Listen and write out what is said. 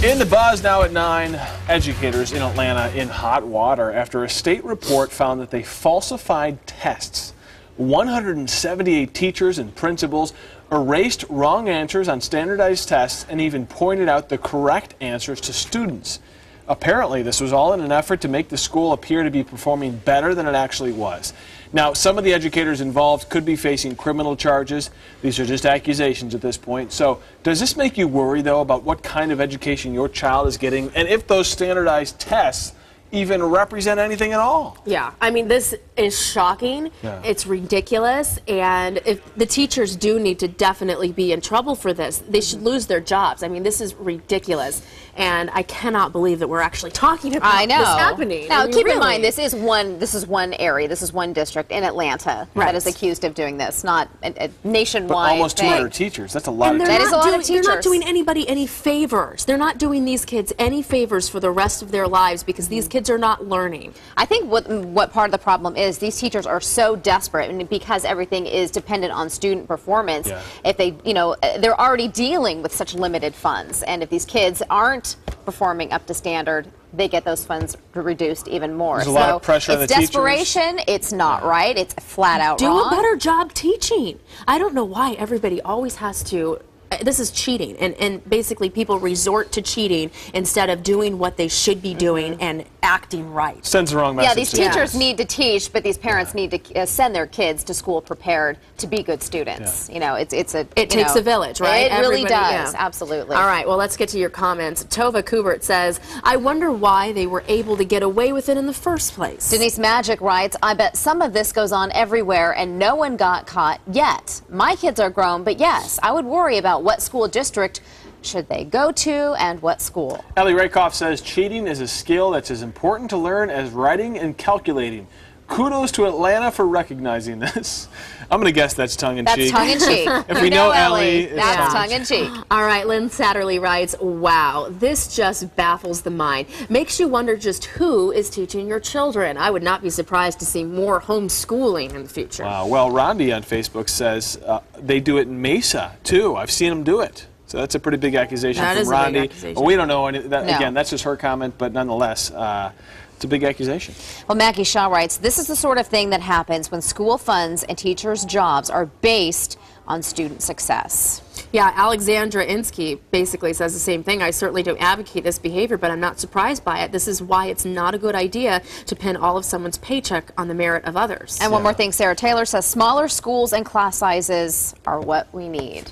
In the buzz now at 9, educators in Atlanta in hot water after a state report found that they falsified tests. 178 teachers and principals erased wrong answers on standardized tests and even pointed out the correct answers to students. Apparently, this was all in an effort to make the school appear to be performing better than it actually was. Now, some of the educators involved could be facing criminal charges. These are just accusations at this point. So, does this make you worry, though, about what kind of education your child is getting, and if those standardized tests even represent anything at all? Yeah, I mean, this is shocking. Yeah. It's ridiculous, and if the teachers do need to definitely be in trouble for this. They should lose their jobs. I mean, this is ridiculous, and I cannot believe that we're actually talking about this happening. Now, I mean, keep really. in mind, this is one area, this is one district in Atlanta that is accused of doing this, not a nationwide. But almost 200 teachers. That's a lot of teachers. That is a lot of teachers. They're not doing anybody any favors. They're not doing these kids any favors for the rest of their lives because these kids are not learning. I think what part of the problem is these teachers are so desperate, and because everything is dependent on student performance, if they, they're already dealing with such limited funds, and if these kids aren't performing up to standard, they get those funds reduced even more. There's a lot of pressure on the teachers. It's desperation. It's not right. It's flat out Do wrong. a better job teaching. I don't know why everybody always has to. This is cheating, and basically people resort to cheating instead of doing what they should be doing and acting right. Sends the wrong message. Yeah, these teachers need to teach, but these parents need to send their kids to school prepared to be good students. You know, it takes a village, right? It really does, absolutely. All right, well, let's get to your comments. Tova Kubert says, I wonder why they were able to get away with it in the first place. Denise Magic writes, I bet some of this goes on everywhere and no one got caught yet. My kids are grown, but yes, I would worry about what school district should they go to and what school. Ellie Rakoff says cheating is a skill that's as important to learn as writing and calculating. Kudos to Atlanta for recognizing this. I'm going to guess that's tongue-in-cheek. That's tongue-in-cheek. If we know Ellie, that's tongue-in-cheek. All right, Lynn Satterley writes, wow, this just baffles the mind. Makes you wonder just who is teaching your children. I would not be surprised to see more homeschooling in the future. Wow. Well, Rondi on Facebook says they do it in Mesa, too. I've seen them do it. So that's a pretty big accusation from Rondi. Big accusation. Well, we don't know any. Again, that's just her comment, but nonetheless, it's a big accusation. Well, Maggie Shaw writes, this is the sort of thing that happens when school funds and teachers' jobs are based on student success. Yeah, Alexandra Insky basically says the same thing. I certainly don't advocate this behavior, but I'm not surprised by it. This is why it's not a good idea to pin all of someone's paycheck on the merit of others. And one more thing, Sarah Taylor says, smaller schools and class sizes are what we need.